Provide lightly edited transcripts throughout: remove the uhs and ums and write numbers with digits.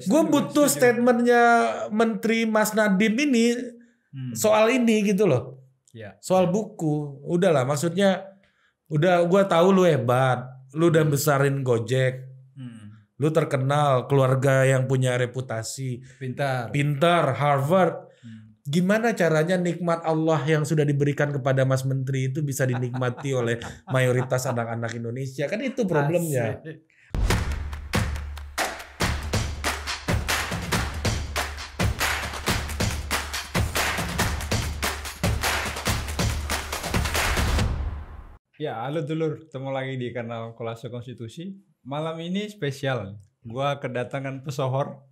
Gue butuh statementnya Menteri Mas Nadiem ini soal ini gitu loh. Soal buku. Udahlah, maksudnya udah gue tahu lu hebat, lu udah besarin Gojek, lu terkenal, keluarga yang punya reputasi, pintar, Harvard. Gimana caranya nikmat Allah yang sudah diberikan kepada Mas Menteri itu bisa dinikmati oleh mayoritas anak-anak Indonesia? Kan itu problemnya. Ya, halo dulur, ketemu lagi di kanal Kolase Konstitusi. Malam ini spesial. Gua kedatangan pesohor.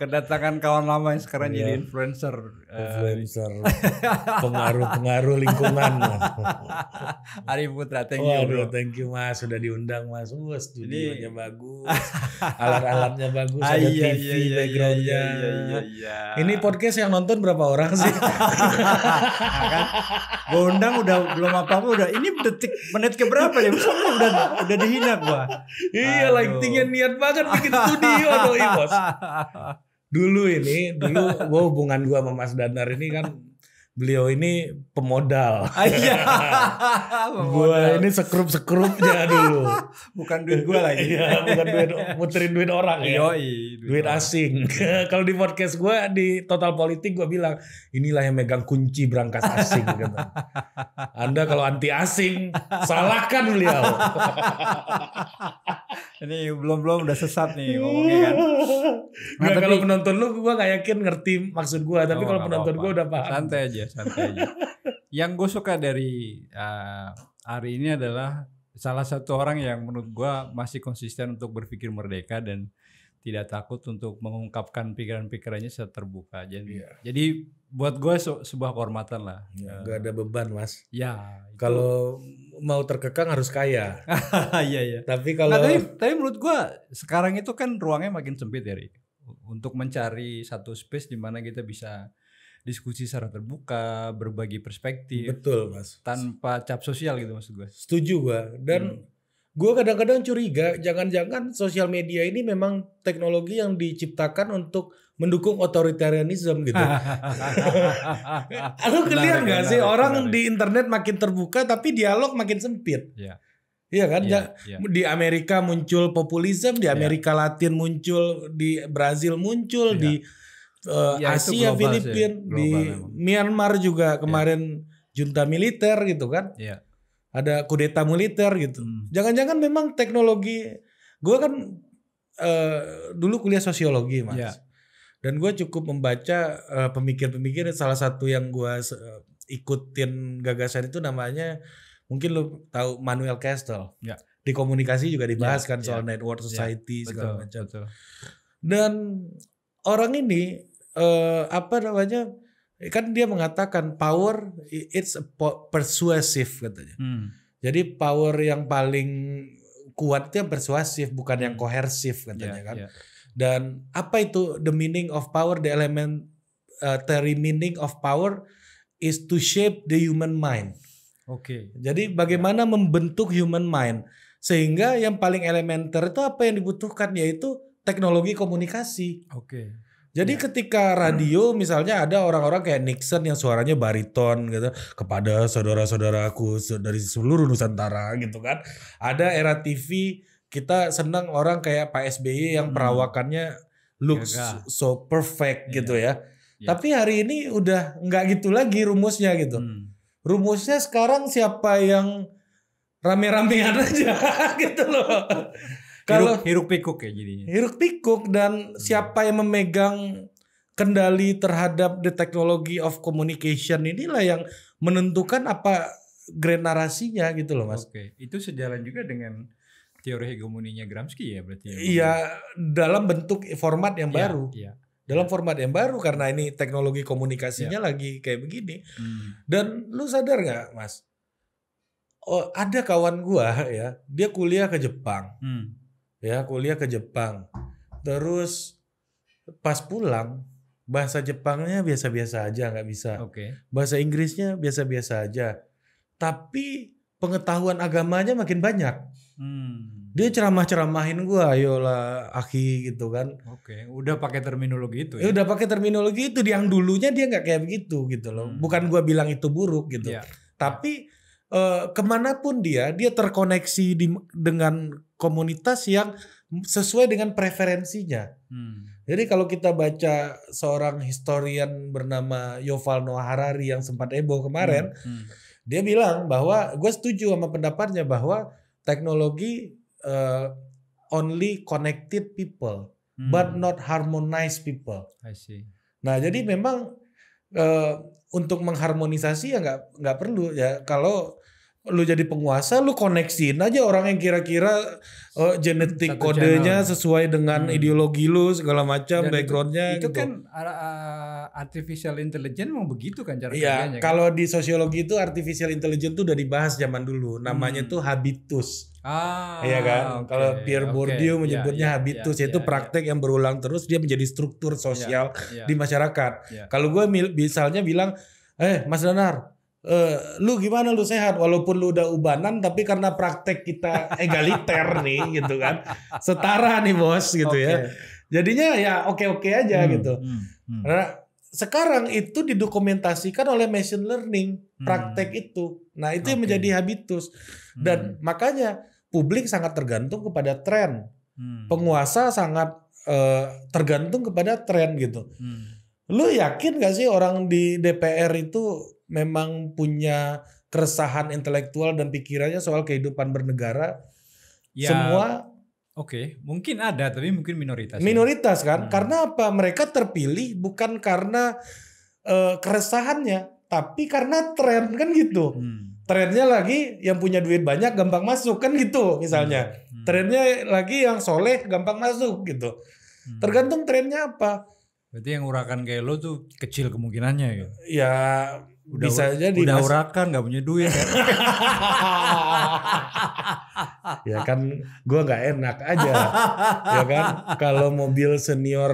Kedatangan kawan lama yang sekarang jadi influencer. Pengaruh lingkungan. Ari Putra, thank you bro. Thank you Mas, sudah diundang Mas. Studionya bagus, alat-alatnya bagus, ada TV backgroundnya. Ini podcast yang nonton berapa orang sih? Kan, gue undang udah belum apa-apa udah. Ini menit keberapa ya? Udah dihina gua. Iya, lightingnya niat banget bikin studio doi bos. Dulu gue hubungan gue sama Mas Danar ini kan, beliau ini pemodal. Gue ini sekrup-sekrupnya dulu. Bukan duit gue lagi. Iya, bukan duit, muterin duit orang ya. Duit asing. Kalau di podcast gue di Total Politik gue bilang, inilah yang megang kunci berangkas asing. Gitu. Anda kalau anti asing, salahkan beliau. Ini belum udah sesat nih ngomongnya kan. Nah, kalau penonton lu gue gak yakin ngerti maksud gue, tapi kalau penonton gue udah paham. Santai aja. Yang gue suka dari hari ini adalah salah satu orang yang menurut gue masih konsisten untuk berpikir merdeka dan tidak takut untuk mengungkapkan pikiran-pikirannya secara terbuka. Jadi buat gue sebuah kehormatan lah. Gak ada beban Mas. Ya. Kalau mau terkekang harus kaya. Iya. Tapi kalau tapi menurut gue sekarang itu kan ruangnya makin sempit ya, Ri. Untuk mencari satu space di mana kita bisa diskusi secara terbuka, berbagi perspektif. Betul Mas. Tanpa cap sosial gitu maksud gue. Setuju gue. Dan gue kadang-kadang curiga, jangan-jangan sosial media ini memang teknologi yang diciptakan untuk mendukung otoritarianisme gitu. Lu kelihatan nggak sih orang di internet makin terbuka tapi dialog makin sempit. Iya kan? Di Amerika muncul populisme, di Amerika Latin muncul, di Brazil muncul, di Asia, Filipina, di Myanmar juga kemarin junta militer gitu kan. Ada kudeta militer gitu. Jangan-jangan memang teknologi. Gue kan dulu kuliah sosiologi Mas. Dan gue cukup membaca pemikir-pemikir. Salah satu yang gue ikutin gagasan itu namanya, mungkin lu tahu Manuel Castells. Di komunikasi juga dibahas kan soal network society segala macam. Dan orang ini kan dia mengatakan power it's persuasive katanya. Jadi power yang paling kuat itu yang persuasif, bukan yang kohersif katanya kan. Dan apa itu the meaning of power? The elementary meaning of power is to shape the human mind. Jadi bagaimana membentuk human mind, sehingga yang paling elementer itu apa yang dibutuhkan, yaitu teknologi komunikasi. Jadi ketika radio misalnya ada orang-orang kayak Nixon yang suaranya bariton gitu, kepada saudara-saudaraku dari seluruh Nusantara gitu kan. Ada era TV kita senang orang kayak Pak SBY yang perawakannya looks so perfect gitu ya. Tapi hari ini udah nggak gitu lagi rumusnya gitu. Rumusnya sekarang siapa yang rame-ramean aja gitu loh. Kalau hiruk pikuk ya jadinya. Hiruk pikuk, dan siapa yang memegang kendali terhadap the technology of communication inilah yang menentukan apa grand narasinya gitu loh Mas. Itu sejalan juga dengan teori hegemoninya Gramsci ya berarti. Iya, dalam bentuk format yang baru. Dalam format yang baru karena ini teknologi komunikasinya lagi kayak begini. Dan lu sadar nggak Mas? Oh, ada kawan gua ya, dia kuliah ke Jepang. Kuliah ke Jepang. Terus pas pulang bahasa Jepangnya biasa-biasa aja, nggak bisa. Bahasa Inggrisnya biasa-biasa aja. Tapi pengetahuan agamanya makin banyak. Dia ceramah-ceramahin gue, ayolah Aki gitu kan. Oke, udah pakai terminologi itu ya? Udah pakai terminologi itu. Yang dulunya dia nggak kayak begitu gitu loh. Bukan gue bilang itu buruk gitu. Tapi kemanapun dia terkoneksi dengan komunitas yang sesuai dengan preferensinya. Jadi kalau kita baca seorang historian bernama Yuval Noah Harari yang sempat heboh kemarin, dia bilang bahwa gue setuju sama pendapatnya bahwa teknologi only connected people, but not harmonize people. I see. Nah jadi memang untuk mengharmonisasi ya nggak perlu ya. Kalau lu jadi penguasa, lu koneksiin aja orang yang kira-kira genetik kodenya sesuai dengan ideologi lu segala macam, backgroundnya. Itu gitu. kan artificial intelligence memang begitu kan cara Iya, kerjanya. kalau di sosiologi itu artificial intelligence tuh udah dibahas zaman dulu. Namanya tuh habitus. Iya kan? Kalau Pierre Bourdieu menyebutnya habitus, yaitu praktek yang berulang terus, dia menjadi struktur sosial di masyarakat. Kalau gue misalnya bilang, Mas Danar, lu gimana, lu sehat walaupun lu udah ubanan, tapi karena praktek kita egaliter nih gitu kan, setara nih bos gitu ya, jadinya ya oke aja gitu. Nah sekarang itu didokumentasikan oleh machine learning praktek itu. Nah itu yang menjadi habitus, dan makanya publik sangat tergantung kepada tren, penguasa sangat tergantung kepada tren gitu. Lu yakin gak sih orang di DPR itu memang punya keresahan intelektual dan pikirannya soal kehidupan bernegara? Ya, semua mungkin ada, tapi mungkin minoritas. Minoritas kan? Karena apa? Mereka terpilih bukan karena keresahannya, tapi karena tren kan gitu. Trennya lagi yang punya duit banyak gampang masuk kan gitu misalnya. Trennya lagi yang soleh gampang masuk gitu. Tergantung trennya apa. Berarti yang urakan kayak lo tuh kecil kemungkinannya gitu. Ya bisa jadi. Udah urakan gak punya duit kan. Ya kan gue gak enak aja. Ya kan kalau mobil senior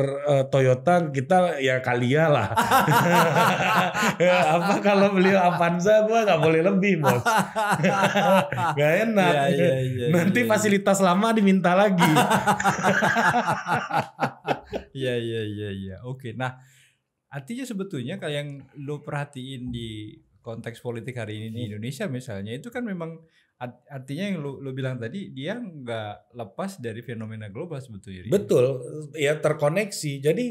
Toyota kita ya Kalia lah. Ya, apa kalau beli Avanza gue gak boleh lebih bos. Gak enak. Nanti fasilitas lama diminta lagi. Iya. Oke, nah artinya sebetulnya kalau yang lo perhatiin di konteks politik hari ini di Indonesia misalnya, itu kan memang artinya yang lo bilang tadi, dia nggak lepas dari fenomena global sebetulnya. Betul, ya terkoneksi. Jadi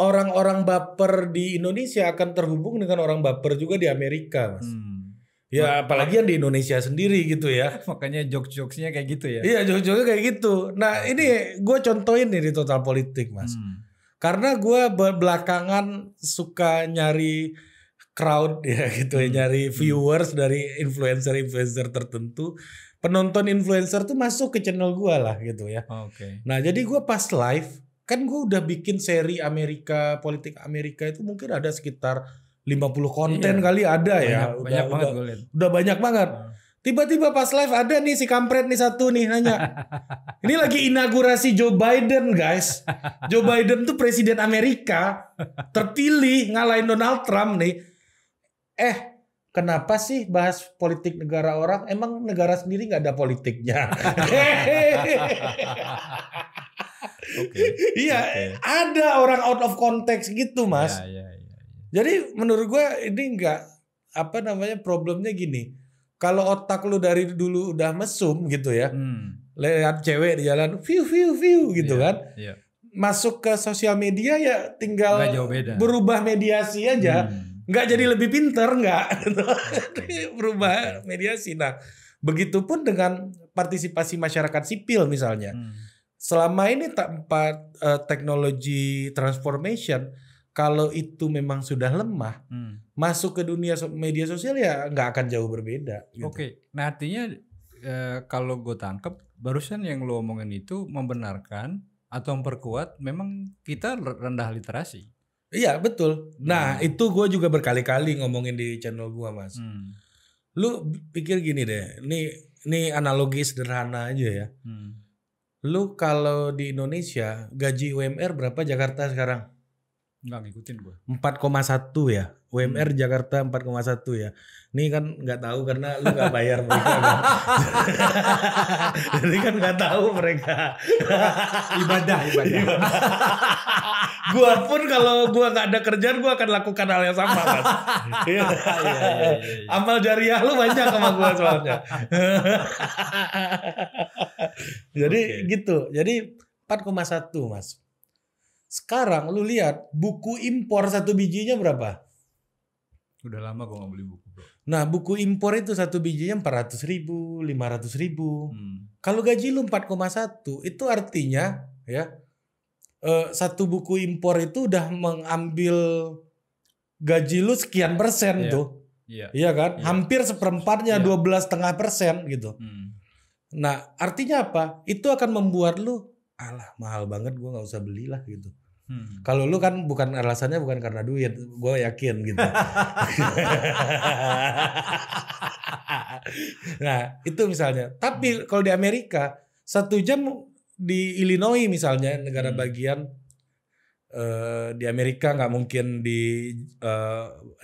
orang-orang baper di Indonesia akan terhubung dengan orang baper juga di Amerika, Mas. Ya apalagi yang di Indonesia sendiri gitu ya. Makanya jokes-jokesnya kayak gitu ya. Iya, jokes-jokesnya kayak gitu. Nah ini gue contohin nih di Total Politik, Mas. Karena gue belakangan suka nyari crowd ya gitu ya, nyari viewers dari influencer-influencer tertentu. Penonton influencer tuh masuk ke channel gue lah gitu ya. Nah jadi gue pas live, kan gue udah bikin seri Amerika, politik Amerika itu mungkin ada sekitar 50 konten kali ada ya. Udah banyak banget. Tiba-tiba pas live ada nih si kampret nih satu nih nanya. Ini lagi inaugurasi Joe Biden guys. Joe Biden tuh presiden Amerika. Terpilih ngalahin Donald Trump nih. Kenapa sih bahas politik negara orang? Emang negara sendiri gak ada politiknya? Iya, ada orang out of context gitu mas. Jadi menurut gue ini gak, problemnya gini. Kalau otak lu dari dulu udah mesum gitu ya, lihat cewek di jalan, view gitu kan, masuk ke sosial media ya tinggal berubah mediasi aja, nggak jadi lebih pinter nggak, berubah mediasi. Nah, begitupun dengan partisipasi masyarakat sipil misalnya, selama ini tanpa teknologi transformation. Kalau itu memang sudah lemah, masuk ke dunia media sosial ya nggak akan jauh berbeda. Gitu. Nah artinya kalau gue tangkep, barusan yang lo omongin itu membenarkan atau memperkuat memang kita rendah literasi. Iya betul. Nah itu gue juga berkali-kali ngomongin di channel gue mas. Lu pikir gini deh, ini analogi sederhana aja ya. Lu kalau di Indonesia gaji UMR berapa Jakarta sekarang? Enggak ngikutin gue. 4,1 ya. UMR Jakarta 4,1 ya. Ini kan nggak tahu karena lu nggak bayar mereka kan. Jadi kan nggak tahu mereka. Ibadah. Gua pun kalau gua nggak ada kerjaan gua akan lakukan hal yang sama Mas. Iya. Amal jariah lu banyak sama gua soalnya. Jadi gitu. Jadi 4,1 Mas. Sekarang lu lihat buku impor satu bijinya berapa? Udah lama gue gak beli buku bro. Nah buku impor itu satu bijinya 400.000, 500.000. Kalau gaji lu 4,1 itu artinya ya satu buku impor itu udah mengambil gaji lu sekian persen tuh. Iya kan? Hampir seperempatnya 12,5% gitu. Nah artinya apa? Itu akan membuat lu alah mahal banget gue nggak usah belilah gitu. Kalau lu kan bukan alasannya bukan karena duit, gue yakin gitu. Nah itu misalnya. Tapi kalau di Amerika 1 jam di Illinois misalnya negara bagian di Amerika nggak mungkin di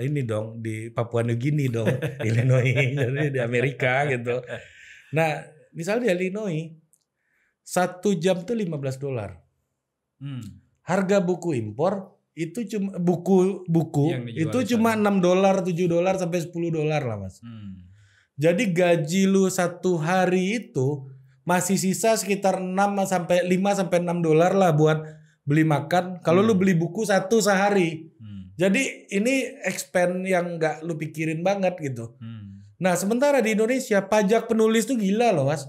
ini dong di Papua New Guinea dong Illinois jadi di Amerika gitu. Nah misalnya di Illinois 1 jam tuh $15. Harga buku impor itu cuma buku itu cuma $6, $7 sampai $10 lah Mas. Jadi gaji lu 1 hari itu masih sisa sekitar 5 sampai $6 lah buat beli makan. Kalau lu beli buku 1 sehari. Jadi ini expand yang nggak lu pikirin banget gitu. Nah sementara di Indonesia pajak penulis tuh gila loh Mas.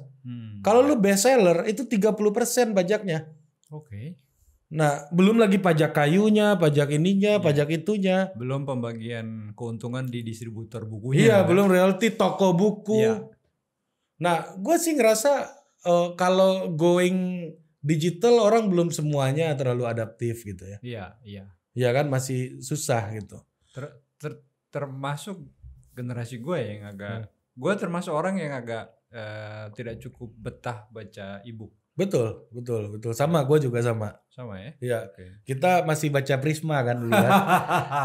Kalau lu bestseller itu 30% pajaknya. Oke. Nah, belum lagi pajak kayunya, pajak ininya, pajak itunya. Belum pembagian keuntungan di distributor bukunya. Iya, kan? Belum royalti toko buku. Iya. Nah, gue sih ngerasa kalau going digital orang belum semuanya terlalu adaptif gitu ya. Iya. Iya kan masih susah gitu. Termasuk generasi gue yang agak, gue termasuk orang yang agak tidak cukup betah baca e-book. Betul. Sama, gue juga sama. Sama ya? Iya. Okay. Kita masih baca Prisma kan dulu kan.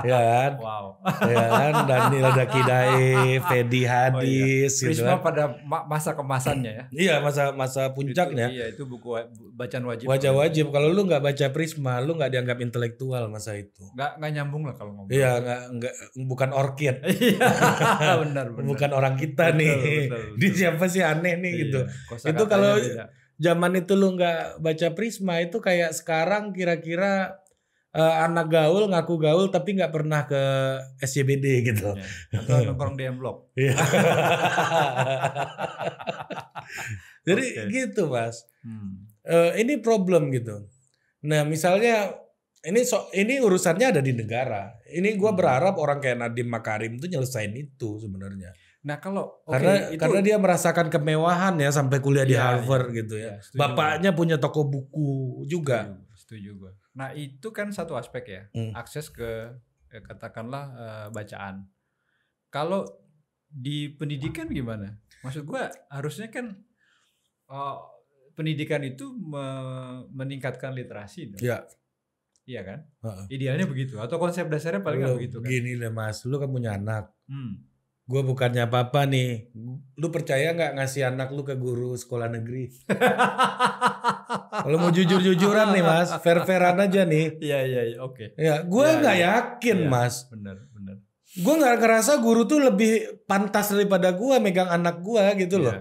Ya kan? Wow. Ya kan? Daniel Dakidae, Fedi Hadis. Prisma gitu kan. Pada masa kemasannya ya? Iya, masa puncaknya. Itu buku bacaan wajib. Wajib. Kalau lu nggak baca Prisma, lu nggak dianggap intelektual masa itu. Nggak nyambung lah kalau ngomong. Iya, nggak bukan orchid. Iya, benar. Bukan orang kita nih. Betul. Dia siapa sih aneh nih gitu. Itu kalau zaman itu lu nggak baca Prisma itu kayak sekarang kira-kira anak gaul ngaku gaul tapi nggak pernah ke SCBD gitu. Atau nongkrong di M-Block. Jadi gitu Mas. Ini problem gitu. Nah misalnya ini urusannya ada di negara. Ini gue berharap orang kayak Nadiem Makarim tuh nyelesain itu sebenarnya. Nah kalau karena dia merasakan kemewahan ya sampai kuliah di Harvard gitu ya. Bapaknya punya toko buku juga. Setuju gue. Nah itu kan satu aspek ya, akses ke katakanlah bacaan. Kalau di pendidikan gimana? Maksud gue harusnya kan pendidikan itu meningkatkan literasi dong. Iya kan? Idealnya begitu. Atau konsep dasarnya paling nggak begitu kan? Gini lah Mas, lu kan punya anak. Gue bukannya apa-apa nih. Lu percaya nggak ngasih anak lu ke guru sekolah negeri? Kalau mau jujur-jujuran nih Mas, fair-fairan aja nih. Iya, oke. Ya, gue nggak yakin Mas. Bener. Gue nggak ngerasa guru tuh lebih pantas daripada gue megang anak gue gitu loh.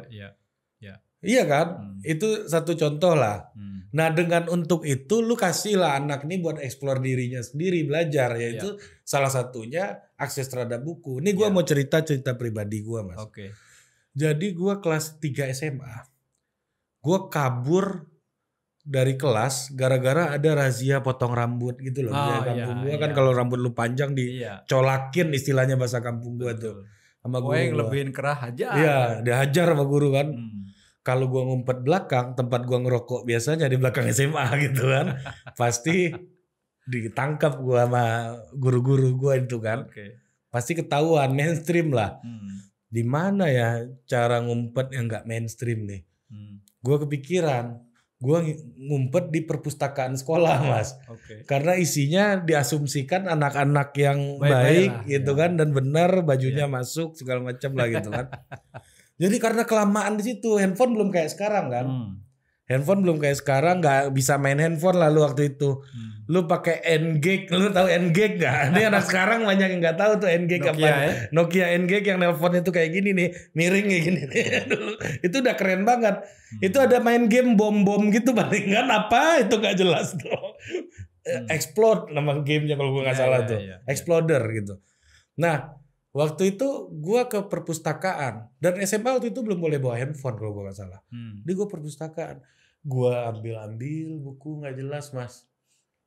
Iya kan? Itu satu contoh lah. Nah dengan untuk itu lu kasih lah anak nih buat explore dirinya sendiri belajar yaitu salah satunya akses terhadap buku. Ini gue mau cerita pribadi gue Mas. Oke. Jadi gue kelas 3 SMA, gue kabur dari kelas gara-gara ada razia potong rambut gitu loh. Kampung gue kan kalau rambut lu panjang dicolakin istilahnya bahasa kampung gue tuh. Sama guru yang lebihin kerah hajar. Iya, dihajar sama guru kan. Kalau gue ngumpet belakang tempat gue ngerokok biasanya di belakang SMA gitu kan, pasti ditangkap gue sama guru-guru gue itu kan. Pasti ketahuan mainstream lah. Di mana ya cara ngumpet yang nggak mainstream nih? Gue kepikiran gue ngumpet di perpustakaan sekolah, Mas. Karena isinya diasumsikan anak-anak yang baik gitu kan, dan benar, bajunya masuk segala macam lah gitu kan. Jadi karena kelamaan di situ, handphone belum kayak sekarang kan. Handphone belum kayak sekarang, nggak bisa main handphone lalu waktu itu. Lu pakai N-Gage, lu tahu N-Gage nggak? Ini anak sekarang banyak yang nggak tahu tuh N-Gage apa. Nokia N-Gage yang nelpon itu kayak gini nih, miring kayak gini nih. Dulu itu udah keren banget. Itu ada main game bom-bom gitu palingan apa itu nggak jelas tuh. Explode nama gamenya kalau gue nggak salah tuh. Exploder gitu. Nah waktu itu gue ke perpustakaan dan SMA waktu itu belum boleh bawa handphone kalau gue nggak salah. Jadi gue perpustakaan. Gue ambil buku nggak jelas, Mas.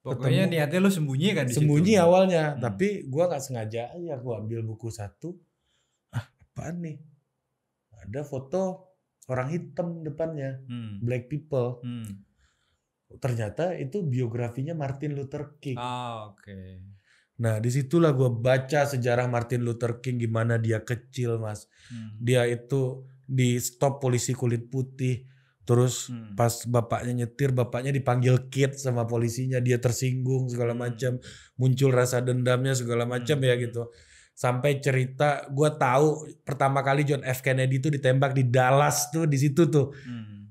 Pokoknya niatnya lu sembunyi kan di sembunyi situ. Awalnya, tapi gue nggak sengaja aja gue ambil buku satu. Apaan nih? Ada foto orang hitam depannya, black people. Ternyata itu biografinya Martin Luther King. Nah disitulah gue baca sejarah Martin Luther King, gimana dia kecil, Mas. Dia itu di stop polisi kulit putih. Terus pas bapaknya nyetir, bapaknya dipanggil kid sama polisinya, dia tersinggung segala macam, muncul rasa dendamnya segala macam ya gitu. Sampai cerita gue tahu pertama kali John F Kennedy itu ditembak di Dallas tuh, di situ tuh.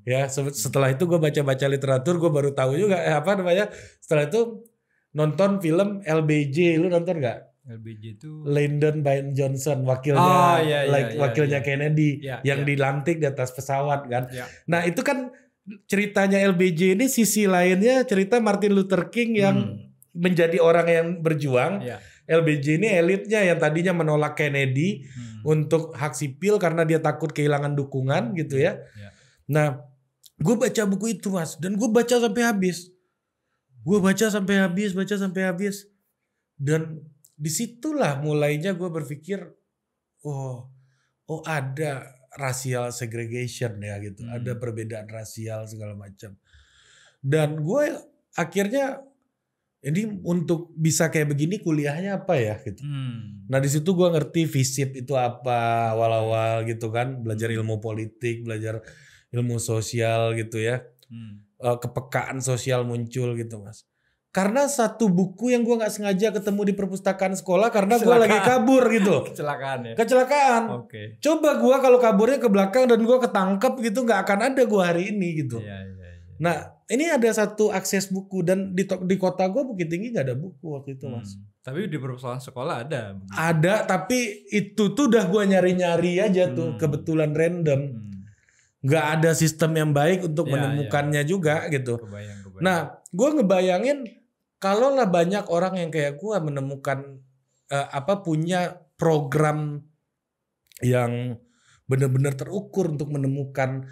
Ya setelah itu gue baca-baca literatur, gue baru tahu juga apa namanya. Setelah itu nonton film LBJ, lu nonton nggak? LBJ itu Lyndon B. Johnson, wakilnya Kennedy yang dilantik di atas pesawat kan. Nah itu kan ceritanya LBJ ini, sisi lainnya cerita Martin Luther King yang menjadi orang yang berjuang. LBJ ini elitnya yang tadinya menolak Kennedy untuk hak sipil karena dia takut kehilangan dukungan gitu ya. Nah gue baca buku itu, Mas, dan gue baca sampai habis. Baca sampai habis. Dan disitulah mulainya gue berpikir, oh ada racial segregation ya gitu, ada perbedaan rasial segala macam. Dan gue akhirnya ini untuk bisa kayak begini kuliahnya apa ya gitu. Nah di situ gue ngerti FISIP itu apa awal-awal gitu kan, belajar ilmu politik, belajar ilmu sosial gitu ya, kepekaan sosial muncul gitu, Mas. Karena satu buku yang gue nggak sengaja ketemu di perpustakaan sekolah karena gue lagi kabur gitu. Kecelakaan. Coba gue kalau kaburnya ke belakang dan gue ketangkep gitu, nggak akan ada gue hari ini gitu. Nah ini ada satu akses buku, dan di kota gue Bukit Tinggi nggak ada buku waktu itu, Mas. Tapi di perpustakaan sekolah ada. Ada, tapi itu tuh udah gue nyari-nyari aja tuh, kebetulan random. Nggak ada sistem yang baik untuk menemukannya juga gitu. Kebayang. Nah gue ngebayangin kalau lah banyak orang yang kayak gue menemukan punya program yang benar-benar terukur untuk menemukan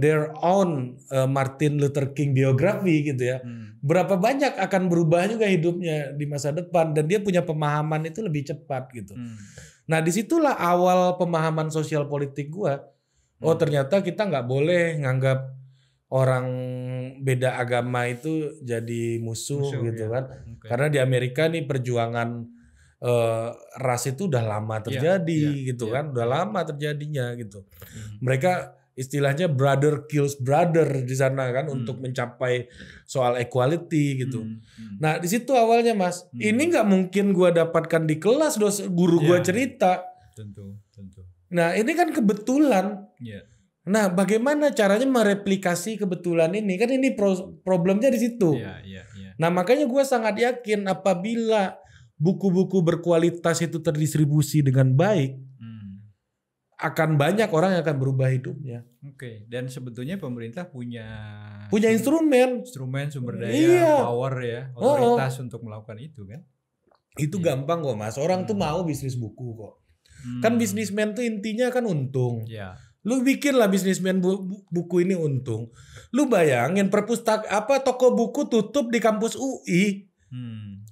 their own Martin Luther King biografi gitu ya. Berapa banyak akan berubah juga hidupnya di masa depan, dan dia punya pemahaman itu lebih cepat gitu. Nah disitulah awal pemahaman sosial politik gue. Oh ternyata kita nggak boleh nganggap orang beda agama itu jadi musuh gitu kan. Karena di Amerika nih perjuangan ras itu udah lama terjadi gitu kan. Udah lama terjadinya gitu. Mereka istilahnya brother kills brother di sana kan, untuk mencapai soal equality gitu. Nah di situ awalnya, Mas. Ini nggak mungkin gue dapatkan di kelas guru gue cerita. Tentu. Nah ini kan kebetulan. Nah, bagaimana caranya mereplikasi kebetulan ini? Kan ini problemnya di situ. Nah, makanya gue sangat yakin apabila buku-buku berkualitas itu terdistribusi dengan baik, akan banyak orang yang akan berubah hidupnya. Dan sebetulnya pemerintah punya instrumen sumber daya, power ya, otoritas untuk melakukan itu kan. Itu gampang kok, Mas. Orang tuh mau bisnis buku kok. Kan bisnismen tuh intinya kan untung. Lu bikin lah bisnismen buku ini untung. Lu bayangin toko buku tutup di kampus UI.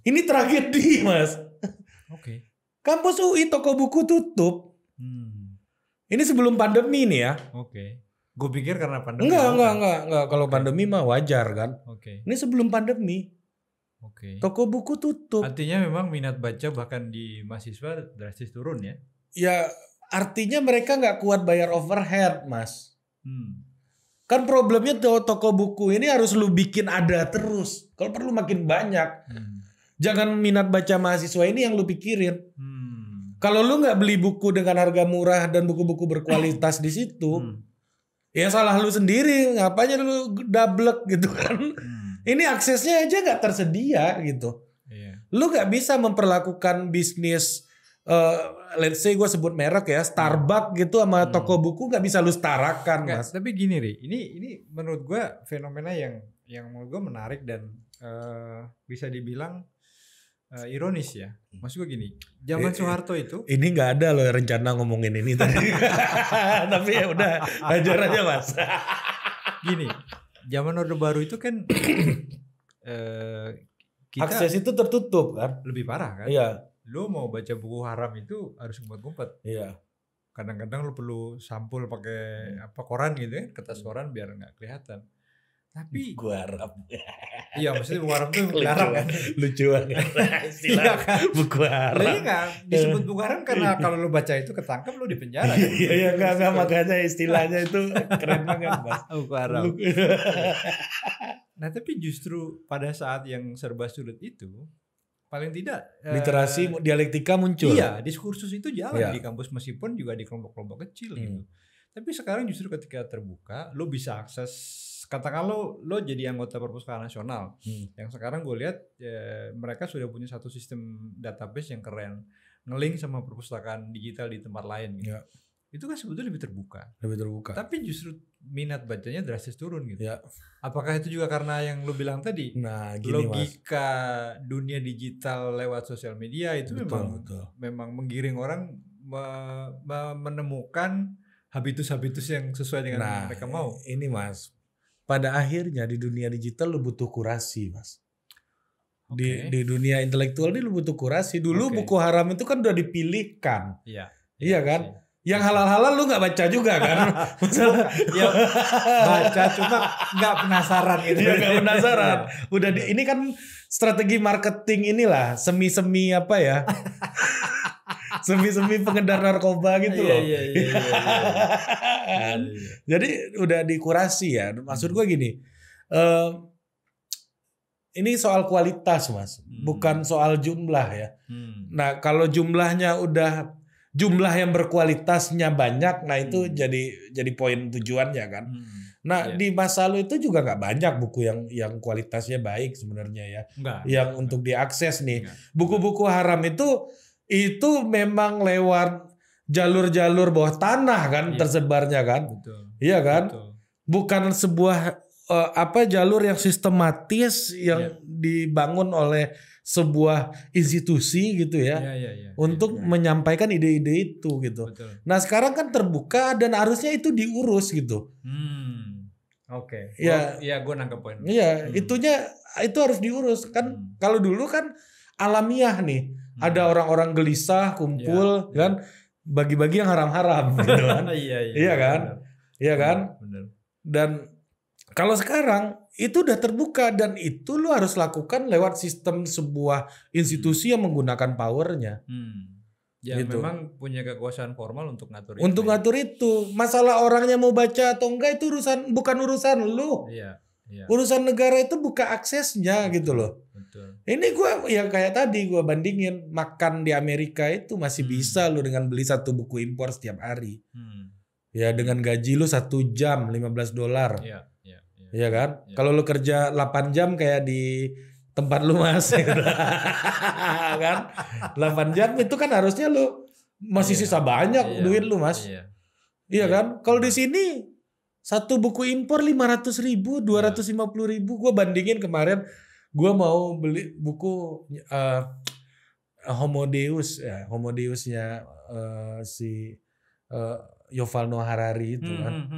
Ini tragedi, Mas. Kampus UI toko buku tutup. Ini sebelum pandemi nih ya. Gue pikir karena pandemi. Enggak. Kalau pandemi mah wajar kan. Ini sebelum pandemi. Toko buku tutup. Artinya memang minat baca bahkan di mahasiswa drastis turun ya. Ya artinya mereka nggak kuat bayar overhead, Mas. Kan problemnya toko buku ini harus lu bikin ada terus. Kalau perlu makin banyak. Jangan minat baca mahasiswa ini yang lu pikirin. Kalau lu nggak beli buku dengan harga murah dan buku-buku berkualitas di situ, ya salah lu sendiri. Ngapain lu double gitu kan? Ini aksesnya aja nggak tersedia gitu. Lu nggak bisa memperlakukan bisnis. Let's say gue sebut merek ya, Starbucks gitu sama toko buku nggak bisa lu setarakan, Mas. Tapi gini, Ri, ini menurut gue fenomena yang menurut gue menarik dan bisa dibilang ironis ya. Maksud gue gini, zaman Soeharto itu. Ini nggak ada loh rencana ngomongin ini tadi. Tapi ya udah, ajar aja Mas. Gini, zaman Orde Baru itu kan kita akses itu tertutup kan? Lebih parah kan? Iya. Lu mau baca buku haram itu harus ngumpet-ngumpet. Iya. Kadang-kadang lu perlu sampul pakai koran gitu ya, kertas koran biar nggak kelihatan. Tapi buku haram. Iya, maksudnya buku haram tuh haram kan. Lucu banget. Istilah kan? Buku haram. Lah enggak disebut buku haram karena kalau lu baca itu ketangkep lu di penjara. Kan? Iya, enggak makanya istilahnya itu keren banget, Mas. Buku haram. Nah, tapi justru pada saat yang serba sulit itu paling tidak literasi dialektika muncul. Iya, diskursus itu jalan di kampus meskipun juga di kelompok-kelompok kecil gitu. Tapi sekarang justru ketika terbuka, lo bisa akses. Katakanlah lo jadi anggota Perpustakaan Nasional. Yang sekarang gue lihat mereka sudah punya satu sistem database yang keren, nge-link sama perpustakaan digital di tempat lain. Gitu. Ya. Itu kan sebetulnya lebih terbuka. Tapi justru minat bacanya drastis turun gitu. Ya. Apakah itu juga karena yang lu bilang tadi? Nah, gini, logika dunia digital lewat sosial media itu memang menggiring orang menemukan habitus-habitus yang sesuai dengan mereka mau. Ini Mas, pada akhirnya di dunia digital lu butuh kurasi, Mas. Di dunia intelektual ini lu butuh kurasi. Dulu buku haram itu kan udah dipilihkan. Iya kan? Iya. Yang halal-halal lu gak baca juga kan? Ya, baca cuma gak penasaran gitu. Ya gak penasaran. Udah ini kan strategi marketing inilah. Semi-semi apa ya. Semi-semi pengedar narkoba gitu loh. Iya. Jadi udah dikurasi ya. Maksud gue gini. Ini soal kualitas Mas. Bukan soal jumlah ya. Nah kalau jumlahnya jumlah yang berkualitasnya banyak, nah itu jadi poin tujuannya kan. Nah di masa lalu itu juga nggak banyak buku yang kualitasnya baik sebenarnya ya, yang untuk diakses nih. Buku-buku haram itu memang lewat jalur-jalur bawah tanah kan tersebarnya kan, iya kan? Bukan sebuah jalur yang sistematis yang dibangun oleh sebuah institusi gitu ya, untuk menyampaikan ide-ide itu gitu. Betul. Nah sekarang kan terbuka dan harusnya itu diurus gitu. Oke. Ya, gue nangkep poin. Iya, itu harus diurus kan. Kalau dulu kan alamiah nih, ada orang-orang gelisah kumpul kan, bagi-bagi yang haram-haram gitu kan. Iya kan, iya kan. Dan kalau sekarang itu udah terbuka dan itu lo harus lakukan lewat sistem sebuah institusi yang menggunakan powernya. Ya gitu. Memang punya kekuasaan formal untuk ngatur itu. Untuk ngatur itu. Masalah orangnya mau baca atau enggak itu bukan urusan lo. Iya. Urusan negara itu buka aksesnya gitu loh. Betul. Ini gue yang kayak tadi gue bandingin makan di Amerika itu masih bisa lo dengan beli satu buku impor setiap hari. Ya dengan gaji lo 1 jam $15. Iya kan? Ya. Kalau lu kerja 8 jam kayak di tempat lu Mas gitu. Kan? 8 jam itu kan harusnya lu masih sisa banyak duit lu Mas. Iya kan? Kalau di sini satu buku impor 500.000, 250.000. Gue bandingin kemarin gue mau beli buku Homo Deus ya, Homo Deusnya si Yuval Noah Harari itu kan.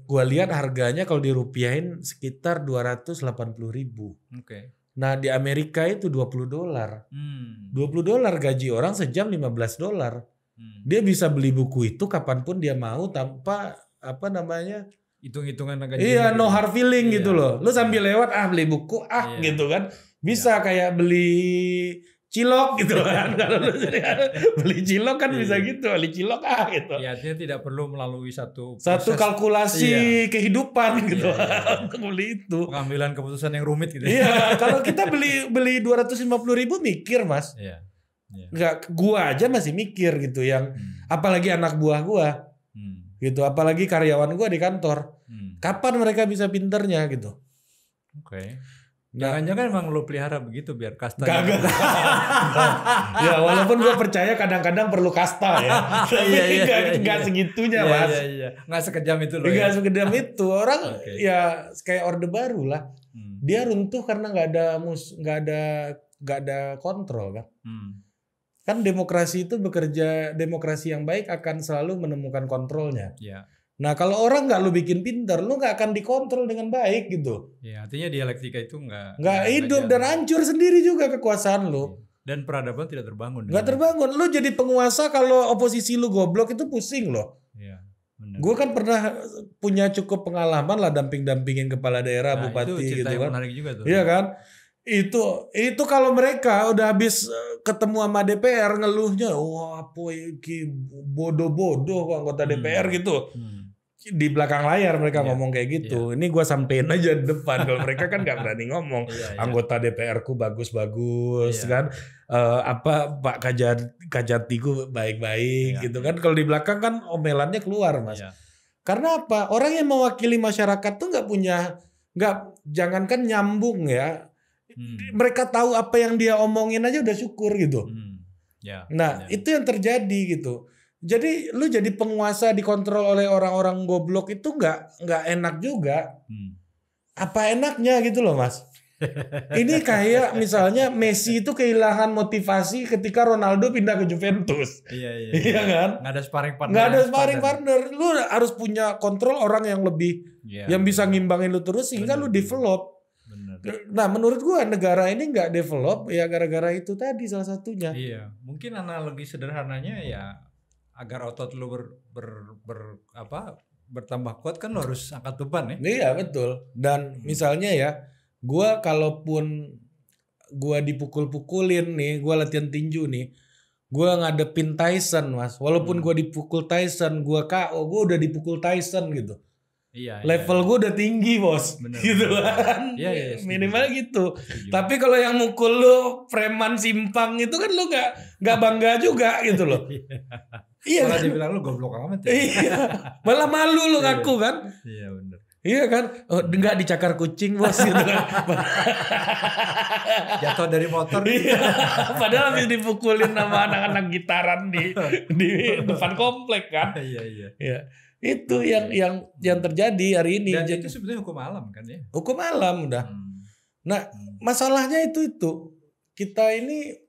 Gua lihat harganya kalau dirupiahin sekitar 280.000. Nah di Amerika itu $20. $20 gaji orang sejam $15. Dia bisa beli buku itu kapanpun dia mau tanpa hitung-hitungan gaji. Iya, no hard feeling gitu loh. Lu sambil lewat beli buku gitu kan. Bisa kayak beli cilok gitu kan. Kalau lu beli cilok kan bisa gitu, beli cilok gitu. Iya, artinya tidak perlu melalui satu kalkulasi kehidupan gitu untuk beli itu. Pengambilan keputusan yang rumit gitu. Iya, kalau kita beli 250.000 mikir, Mas. Iya. Enggak, gua aja masih mikir gitu yang apalagi anak buah gua. Gitu, apalagi karyawan gua di kantor. Kapan mereka bisa pinternya gitu. Oke. Jangan-jangan emang lu pelihara begitu biar kasta. Gak. Ya walaupun gue percaya kadang-kadang perlu kasta ya. Tapi gak segitunya Mas. Iya. Gak sekejam itu loh. Gak sekejam itu. Orang ya kayak Orde Baru lah. Dia runtuh karena gak ada kontrol kan. Kan demokrasi itu demokrasi yang baik akan selalu menemukan kontrolnya. Iya. Nah kalau orang nggak lu bikin pinter, lu nggak akan dikontrol dengan baik gitu. Ya artinya dialektika itu nggak hidup dan hancur sendiri juga kekuasaan lu. Dan peradaban tidak terbangun. Nggak terbangun. Lu jadi penguasa kalau oposisi lu goblok itu pusing loh. Iya. Gue kan pernah punya cukup pengalaman lah dampingin kepala daerah, bupati itu gitu yang kan. menarik juga tuh. Iya kan. Itu kalau mereka udah habis ketemu sama DPR ngeluhnya, wah apa iki bodoh-bodoh anggota DPR gitu. Di belakang layar mereka ngomong kayak gitu. Ini gue sampein aja di depan. Kalau mereka kan nggak berani ngomong. Anggota DPR-ku bagus-bagus kan. Pak Kajatiku baik-baik gitu kan. Kalau di belakang kan omelannya keluar Mas. Karena apa? Orang yang mewakili masyarakat tuh jangankan nyambung ya. Mereka tahu apa yang dia omongin aja udah syukur gitu. Itu yang terjadi gitu. Jadi lu jadi penguasa dikontrol oleh orang-orang goblok itu nggak enak juga. Apa enaknya gitu loh Mas. Ini kayak misalnya Messi itu kehilangan motivasi ketika Ronaldo pindah ke Juventus. Iya kan? Nggak ada sparring partner. Nggak ada sparring partner. Lu harus punya kontrol orang yang lebih yang bisa ngimbangin lu terus sehingga lu develop. Nah menurut gua negara ini nggak develop ya gara-gara itu tadi salah satunya. Iya, mungkin analogi sederhananya ya agar otot lu bertambah kuat kan lu harus angkat beban ya. Iya betul. Dan misalnya ya, gua kalaupun gua dipukul-pukulin nih, gua latihan tinju nih, gua ngadepin Tyson Mas. Walaupun gua dipukul Tyson, gua KO, gua udah dipukul Tyson gitu. Level gue udah tinggi bos. Bener, gitu kan. Minimal gitu. Tapi kalau yang mukul lu preman simpang itu kan lu nggak bangga juga gitu loh. Iya kan? Dibilang lu goblok amat ya. Iya. Malah malu lu ngaku kan. Iya benar. Iya kan. Enggak dicakar kucing bos gitu kan. Jatuh dari motor. Iya. Padahal habis dipukulin sama anak-anak gitaran di depan komplek kan. Iya. Itu yang terjadi hari ini. Dan itu sebetulnya hukum alam kan ya. Hukum alam udah. Nah masalahnya itu kita ini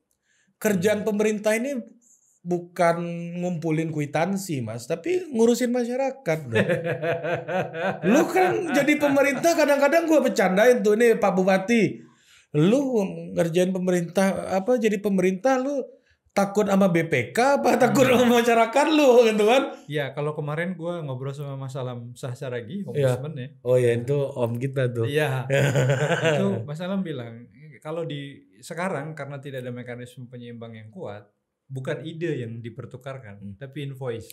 kerjaan pemerintah ini bukan ngumpulin kwitansi Mas, tapi ngurusin masyarakat. Lu kan jadi pemerintah kadang-kadang gue bercandain tuh nih Pak Bupati, lu ngerjain pemerintah jadi pemerintah lu takut sama BPK apa takut sama masyarakat lu gitu kan? Iya, kalau kemarin gue ngobrol sama Mas Alam Sahsaragi, ombudsman ya. Oh ya itu om kita tuh. Iya. Itu Mas Alam bilang kalau di sekarang karena tidak ada mekanisme penyeimbang yang kuat, bukan ide yang dipertukarkan, tapi invoice.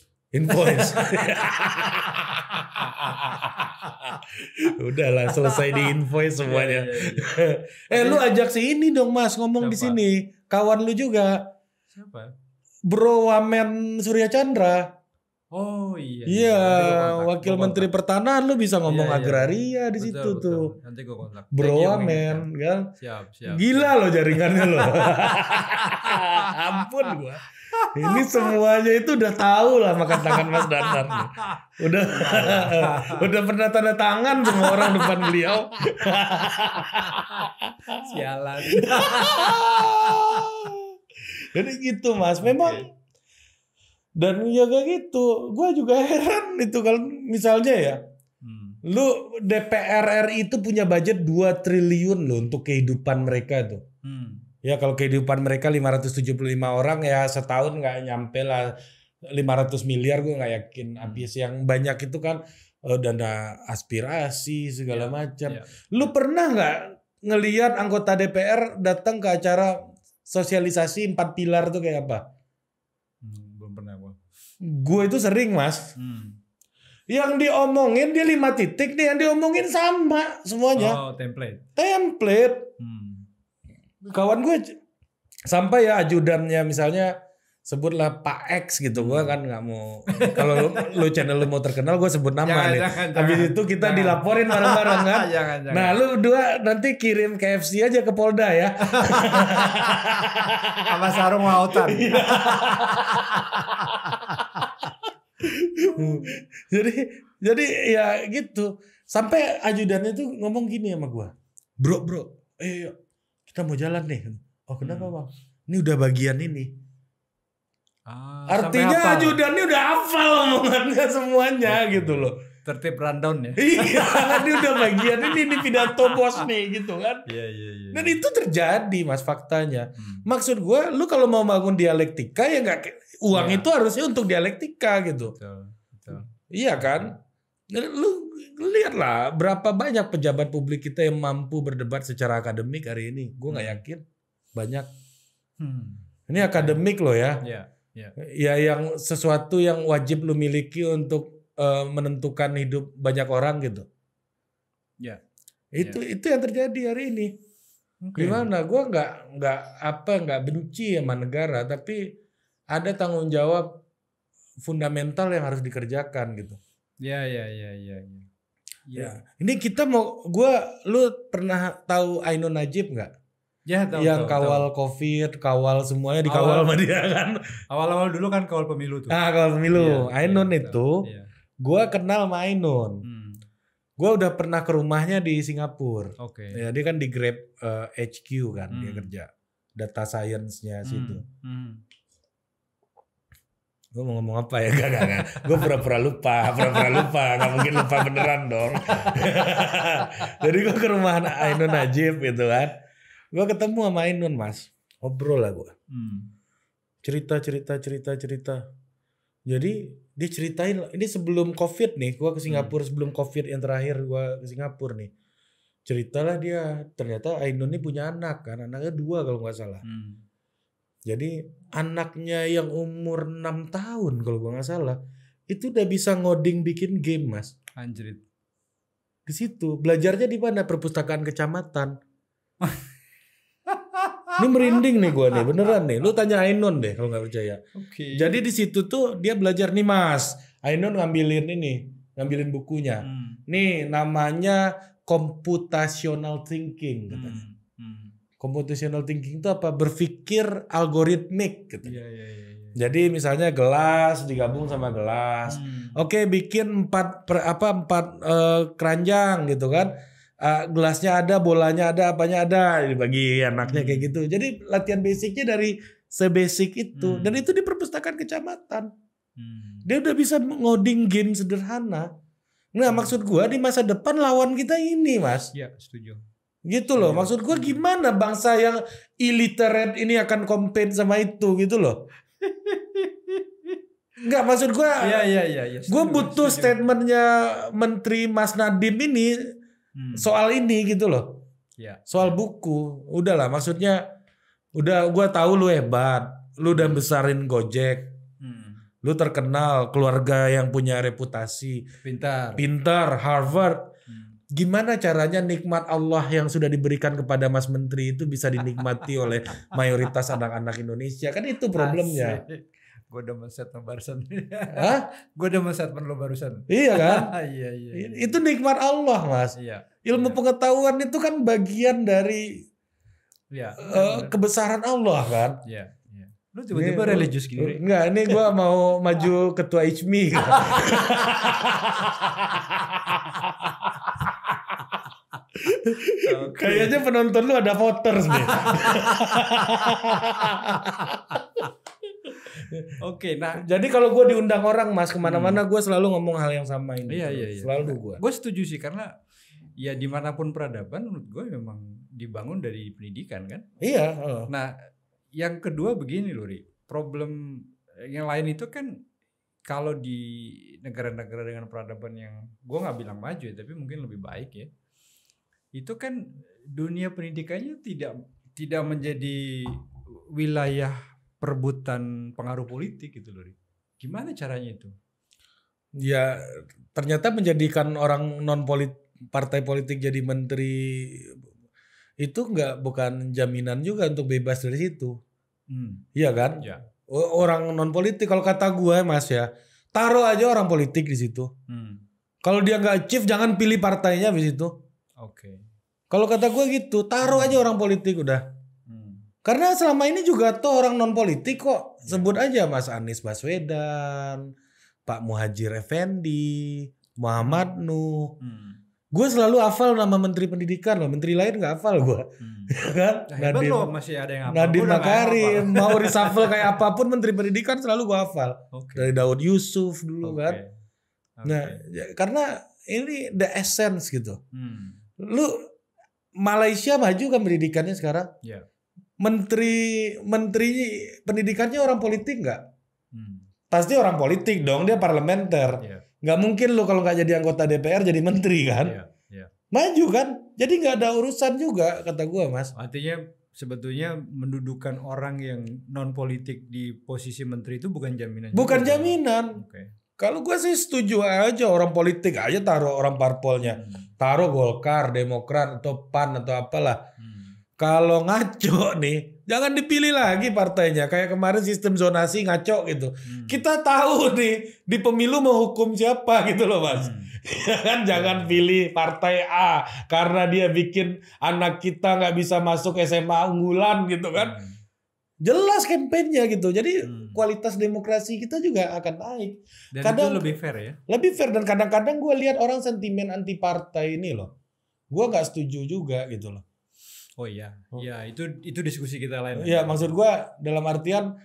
Udahlah selesai di invoice semuanya. Lu ajak si ini dong Mas ngomong di sini. Kawan lu juga. Siapa? Bro Wamen Surya Chandra. Oh iya. Iya, Wakil Menteri Pertanahan lu bisa ngomong agraria di situ tuh. Nanti gue kontak. Bro Wamen kan. Siap. Gila lo jaringannya lo. Ampun gua. Ini semuanya itu udah tahu lah makan tangan Mas Danar. Udah pernah tanda tangan semua orang depan beliau. Sialan. Jadi gitu Mas, memang dan ya kayak gitu. Gue juga heran itu kalau misalnya ya, lu DPR RI itu punya budget 2 triliun loh untuk kehidupan mereka tuh. Ya kalau kehidupan mereka 575 orang ya setahun nggak nyampe lah 500 miliar gue nggak yakin habis. Yang banyak itu kan dana aspirasi segala macam. Lu pernah nggak ngelihat anggota DPR datang ke acara sosialisasi 4 pilar tuh kayak apa? Belum pernah gua. Gue itu sering, Mas. Yang diomongin dia 5 titik nih, yang diomongin sama semuanya. Oh, template. Kawan gue sampai ya ajudannya misalnya sebutlah Pak X gitu, gue kan nggak mau. Kalau lu channel lu mau terkenal, gue sebut nama nih. Habis itu kita dilaporin bareng-bareng kan. Jangan. Nah lu berdua nanti kirim KFC aja ke Polda ya. Sama sarung lautan. jadi ya gitu. Sampai ajudannya tuh ngomong gini sama gue, bro, ayo kita mau jalan nih. Oh kenapa bang? Ini udah bagian ini. Artinya ajudannya udah hafal omongannya semuanya gitu loh. Tertib rundown ya. Iya, ini udah bagian ini pidato bos nih gitu kan. Iya. Dan itu terjadi Mas faktanya. Maksud gue, lu kalau mau bangun dialektika ya nggak uang itu harusnya untuk dialektika gitu. Betul. Iya kan? Lu lihatlah berapa banyak pejabat publik kita yang mampu berdebat secara akademik hari ini. Gue nggak yakin banyak. Ini akademik loh ya. Ya yang sesuatu yang wajib lu miliki untuk menentukan hidup banyak orang gitu. Itu yang terjadi hari ini. Gimana? Gue nggak benci sama negara, tapi ada tanggung jawab fundamental yang harus dikerjakan gitu. Ya. Ini kita lu pernah tahu Ainun Najib nggak? Ya, tahu, yang kawal COVID, kawal semuanya dikawal sama dia kan. Awal-awal dulu kan kawal pemilu tuh. Kawal pemilu. Ainun itu, gue kenal sama Ainun. Gue udah pernah ke rumahnya di Singapura. Ya, dia kan di Grab HQ kan, dia kerja data science-nya situ. Gue mau ngomong apa ya? Gak. Gue pura-pura lupa. Gak mungkin lupa beneran dong. Jadi gue ke rumah Ainun Najib gitu kan. Gue ketemu sama Ainun Mas, ngobrol lah gue. Cerita. Jadi dia ceritain, ini sebelum COVID nih, gue ke Singapura sebelum COVID yang terakhir gue ke Singapura nih. Ceritalah dia, ternyata Ainun ini punya anak kan, anaknya 2 kalau gak salah. Jadi anaknya yang umur 6 tahun kalau gue gak salah, itu udah bisa ngoding bikin game Mas. Anjrit. Di situ, belajarnya di mana? Perpustakaan kecamatan. Ini merinding nih gue nih, beneran nih. Lu tanya Ainun deh kalau nggak percaya. Jadi di situ tuh dia belajar nih Mas. Ainun ngambilin bukunya. Nih namanya computational thinking katanya. Computational thinking itu apa? Berpikir algoritmik katanya. Jadi misalnya gelas digabung sama gelas. Oke, bikin 4 keranjang gitu kan. Gelasnya ada, bolanya ada, apanya ada, dibagi anaknya kayak gitu. Jadi latihan basicnya dari sebasic itu. Dan itu di perpustakaan kecamatan. Dia udah bisa ngoding game sederhana. Nah maksud gua di masa depan lawan kita ini Mas. Ya setuju. Gitu loh, maksud gua gimana bangsa yang illiterate ini akan compete sama itu gitu loh. Enggak, maksud gua gua butuh statementnya Menteri Mas Nadiem ini soal ini gitu loh. Soal buku. Udahlah maksudnya gue tahu lu hebat. Lu udah besarin Gojek. Lu terkenal, keluarga yang punya reputasi. Pintar, Harvard. Gimana caranya nikmat Allah yang sudah diberikan kepada Mas Menteri itu bisa dinikmati oleh mayoritas anak-anak Indonesia? Kan itu problemnya. Gue udah men-statement barusan. Hah? Gue udah men-statement lo barusan. Iya kan? Iya. Itu nikmat Allah Mas. Ilmu pengetahuan itu kan bagian dari kebesaran Allah kan. Iya. Lu tiba-tiba religius gini. Enggak, ini gue mau maju ketua ICMI. Kayaknya penonton lu ada voters nih. Nah jadi kalau gue diundang orang Mas kemana-mana gue selalu ngomong hal yang sama ini. Iya. Selalu gue. Gue setuju sih karena ya dimanapun peradaban menurut gue memang dibangun dari pendidikan kan. Iya. Nah yang kedua begini loh Ri, problem yang lain itu kan kalau di negara-negara dengan peradaban yang gue nggak bilang maju ya, tapi mungkin lebih baik ya, itu kan dunia pendidikannya tidak menjadi wilayah perebutan pengaruh politik gitu loh. Gimana caranya itu? Ya ternyata menjadikan orang partai politik jadi menteri itu bukan jaminan juga untuk bebas dari situ. Iya kan? Ya. Orang non politik kalau kata gue Mas ya, taruh aja orang politik di situ. Kalau dia nggak achieve jangan pilih partainya di situ. Oke. Kalau kata gue gitu, taruh aja orang politik udah. Karena selama ini juga tuh orang non politik kok. Sebut aja Mas Anies Baswedan, Pak Muhadjir Effendi, Muhammad Nuh. Gue selalu hafal nama Menteri Pendidikan loh. Menteri lain nggak hafal gue. Kan? Hebat loh, masih ada yang hafal. Nadiem Makarim. Mau reshuffle kayak apapun Menteri Pendidikan selalu gue hafal. Dari Daud Yusuf dulu kan. Nah karena ini the essence gitu. Lu Malaysia maju kan pendidikannya sekarang. Menteri pendidikannya orang politik nggak? Pasti orang politik dong, dia parlementer. Nggak mungkin lo kalau nggak jadi anggota DPR jadi menteri kan? Maju kan? Jadi nggak ada urusan juga kata gue Mas. Artinya sebetulnya mendudukan orang yang non politik di posisi menteri itu bukan jaminan. Bukan jaminan. Kalau gue sih setuju aja orang politik aja taruh orang parpolnya, taruh Golkar, Demokrat atau PAN atau apalah. Kalau ngaco nih, jangan dipilih lagi partainya. Kayak kemarin sistem zonasi ngaco gitu. Kita tahu nih di pemilu mau hukum siapa gitu loh Mas. Kan jangan pilih partai A karena dia bikin anak kita nggak bisa masuk SMA unggulan gitu kan. Jelas kampanyenya gitu. Jadi kualitas demokrasi kita juga akan naik. Dan kadang itu lebih fair ya? Lebih fair dan kadang-kadang gue lihat orang sentimen anti partai ini loh. Gue nggak setuju juga gitu loh. Oh iya, ya itu diskusi kita lain. Iya, maksud gua dalam artian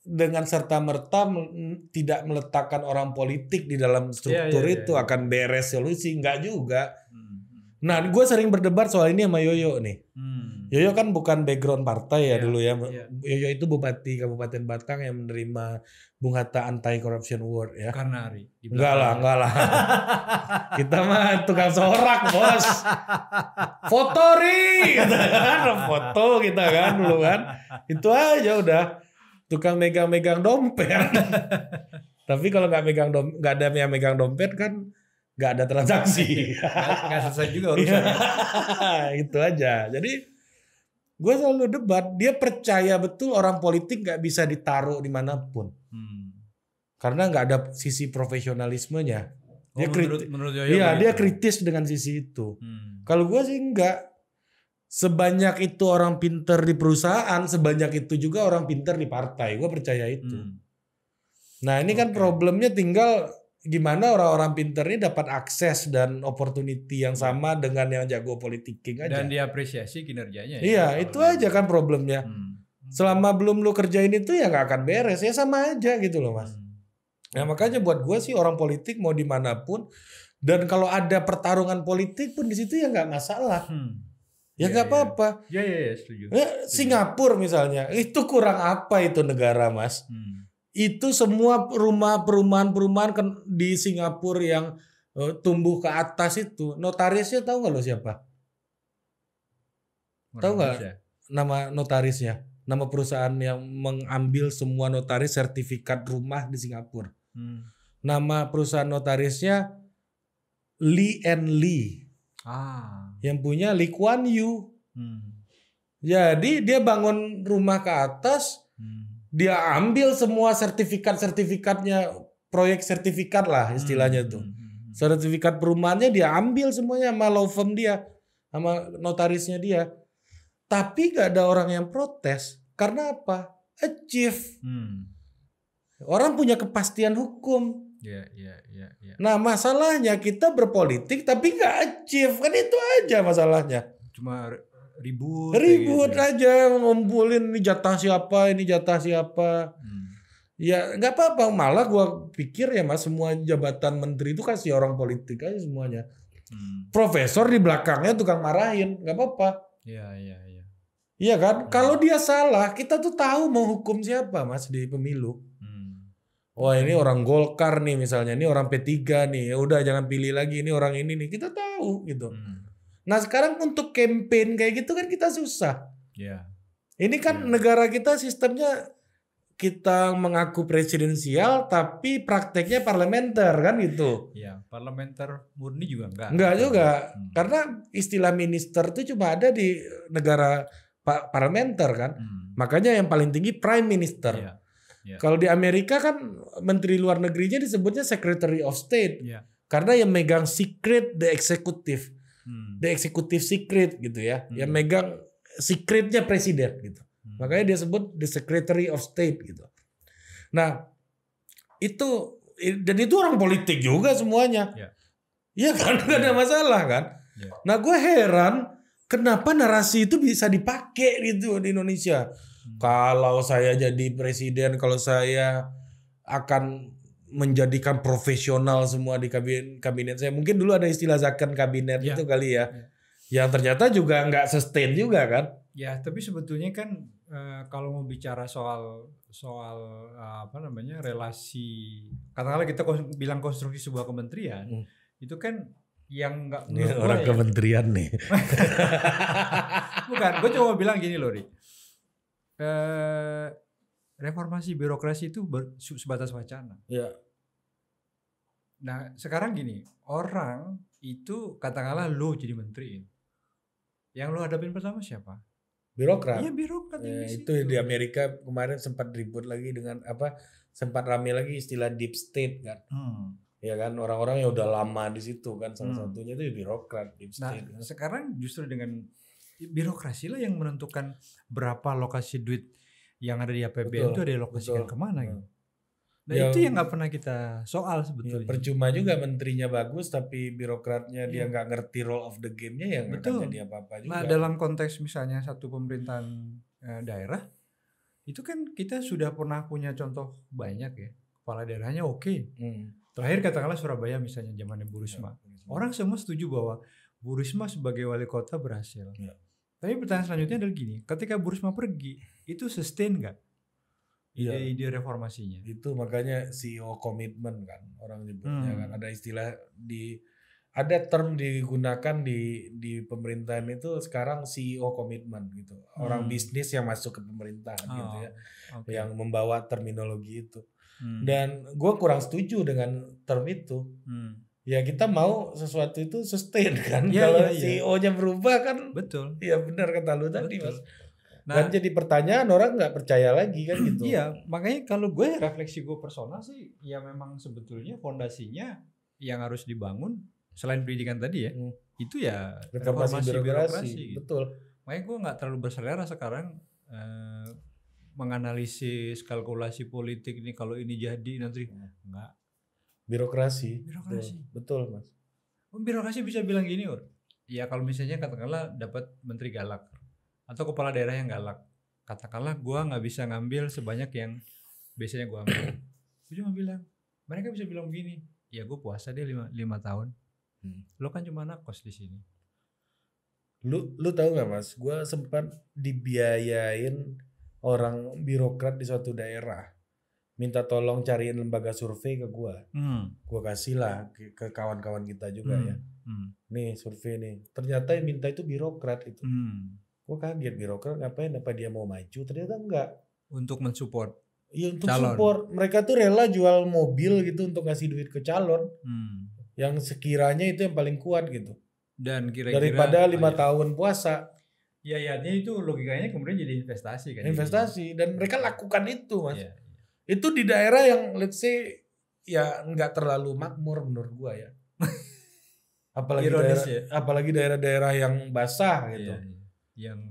dengan serta-merta tidak meletakkan orang politik di dalam struktur itu akan beres solusi, enggak juga. Nah, gue sering berdebat soal ini sama Yoyo nih. Yoyo kan bukan background partai ya dulu ya. Yoyo itu bupati Kabupaten Batang yang menerima Bung Hatta Anti-Corruption Award ya. Karena Ari. Enggak lah. Kita mah tukang sorak bos. Fotori gitu kan. Foto kita kan dulu kan. Itu aja udah. Tukang megang-megang dompet. Tapi kalau nggak ada yang megang dompet kan nggak ada transaksi. Nggak selesai juga urusannya. Itu aja. Jadi gue selalu debat. Dia percaya betul orang politik nggak bisa ditaruh dimanapun. Karena nggak ada sisi profesionalismenya. Dia menurut Yoyo dia kritis dengan sisi itu. Kalau gue sih enggak. Sebanyak itu orang pinter di perusahaan, sebanyak itu juga orang pinter di partai. Gue percaya itu. Nah ini kan problemnya tinggal gimana orang-orang pinter ini dapat akses dan opportunity yang sama dengan yang jago politiking aja. Dan diapresiasi kinerjanya. Iya itu aja kan problemnya. Selama belum lu kerjain itu ya nggak akan beres. Ya sama aja gitu loh Mas. Nah makanya buat gue sih orang politik mau dimanapun. Dan kalau ada pertarungan politik pun di situ ya nggak masalah. Ya nggak apa-apa. Ya, setuju. Singapura misalnya, itu kurang apa itu negara Mas? Itu semua perumahan di Singapura yang tumbuh ke atas itu, notarisnya tahu nggak lo siapa? Tahu nggak nama notarisnya? Nama perusahaan yang mengambil semua notaris sertifikat rumah di Singapura. Nama perusahaan notarisnya Lee and Lee. Yang punya Lee Kuan Yew. Jadi dia bangun rumah ke atas, dia ambil semua sertifikatnya, proyek sertifikat lah istilahnya tuh. Sertifikat perumahannya dia ambil semuanya sama law firm dia, sama notarisnya dia. Tapi gak ada orang yang protes. Karena apa? Achieve. Orang punya kepastian hukum. Nah masalahnya kita berpolitik tapi gak achieve. Kan itu aja masalahnya. Cuma ribut gitu aja. Ngumpulin ini jatah siapa. Ya gak apa-apa. Malah gue pikir ya Mas, semua jabatan menteri itu kasih orang politik aja semuanya. Profesor di belakangnya tukang marahin. Gak apa-apa. Iya kan? Kalau dia salah, kita tuh tahu mau hukum siapa Mas di pemilu. Wah ini orang Golkar nih misalnya, ini orang P3 nih, ya udah jangan pilih lagi, ini orang ini nih, kita tahu gitu. Nah sekarang untuk campaign kayak gitu kan kita susah. Ini kan negara kita sistemnya kita mengaku presidensial tapi prakteknya parlementer kan gitu. Iya, parlementer murni juga enggak. Enggak juga. Karena istilah minister itu cuma ada di negara parlementer kan. Makanya yang paling tinggi prime minister. Kalau di Amerika kan menteri luar negerinya disebutnya secretary of state. Karena yang megang secret the executive. The executive secret gitu ya. Yang megang secretnya presiden gitu. Makanya dia sebut the secretary of state gitu. Nah, itu dan itu orang politik juga semuanya. Iya kan, nggak ada masalah kan. Nah, gue heran kenapa narasi itu bisa dipakai gitu di Indonesia. Kalau saya jadi presiden, kalau saya akan menjadikan profesional semua di kabinet saya. Mungkin dulu ada istilah zakon kabinet itu kali ya. Yang ternyata juga nggak sustain juga kan. Ya, tapi sebetulnya kan kalau mau bicara soal relasi, katakanlah kita bilang konstruksi sebuah kementerian, itu kan yang nggak orang kementerian nih. Bukan, gue cuma bilang gini loh, Ri. Reformasi birokrasi itu sebatas wacana. Ya. Nah, sekarang gini, orang itu katakanlah lo jadi menteri, yang lo hadapin pertama siapa? Birokrat. Iya, birokrat. Itu di Amerika kemarin sempat ribut lagi dengan sempat rame lagi istilah deep state kan. Ya kan, orang-orang yang udah lama di situ kan, salah satunya itu birokrat, deep state. Nah, sekarang justru dengan birokrasi lah yang menentukan berapa alokasi duit yang ada di APBN itu dialokasikan kemana gitu. Nah, itu yang nggak pernah kita soal sebetulnya. Percuma juga menterinya bagus tapi birokratnya dia nggak ngerti role of the game-nya, yang nggak akan jadi apa-apa juga. Nah, dalam konteks misalnya satu pemerintahan daerah, itu kan kita sudah pernah punya contoh banyak ya. Kepala daerahnya oke. Terakhir katakanlah Surabaya misalnya zamannya Bu Risma. Orang semua setuju bahwa Bu Risma sebagai wali kota berhasil. Tapi pertanyaan selanjutnya adalah gini, ketika Bu Risma pergi, itu sustain nggak? Ide reformasinya. Itu makanya CEO komitmen kan orang nyebutnya kan, ada istilah ada term digunakan di pemerintahan itu sekarang CEO komitmen gitu. Orang bisnis yang masuk ke pemerintahan gitu ya. Yang membawa terminologi itu. Dan gue kurang setuju dengan term itu. Ya kita mau sesuatu itu sustain kan. Kalau CEO-nya berubah kan. Betul. Ya benar kata lu tadi, Mas. Nah, dan jadi pertanyaan orang nggak percaya lagi kan gitu. Iya, makanya kalau gue refleksi gue personal sih, ya memang sebetulnya fondasinya yang harus dibangun selain pendidikan tadi ya, itu ya reformasi birokrasi. Gitu. Betul. Makanya gue nggak terlalu berselera sekarang menganalisis kalkulasi politik ini, kalau ini jadi nanti enggak. Birokrasi. Betul, Mas. Birokrasi bisa bilang gini, ya kalau misalnya katakanlah dapat menteri galak atau kepala daerah yang galak, katakanlah gue nggak bisa ngambil sebanyak yang biasanya gue ambil. Gue cuma bilang, mereka bisa bilang begini, ya gue puasa dia 5 tahun, lo kan cuma nakos di sini. Lu tahu nggak, Mas? Gue sempat dibiayain orang birokrat di suatu daerah, minta tolong cariin lembaga survei ke gue. Gue kasih lah ke kawan-kawan kita juga ya. Nih survei nih. Ternyata yang minta itu birokrat itu. Gue kaget, birokrat ngapain, apa dia mau maju? Ternyata enggak. Untuk mensupport. Iya, untuk support. Mereka tuh rela jual mobil gitu untuk ngasih duit ke calon. Yang sekiranya itu yang paling kuat gitu. Dan kira-kira daripada 5 tahun puasa. Ya itu logikanya kemudian jadi investasi kan. Investasi. Dan mereka lakukan itu, Mas. Itu di daerah yang let's say ya enggak terlalu makmur menurut gua ya. Apalagi daerah-daerah yang basah gitu. Yang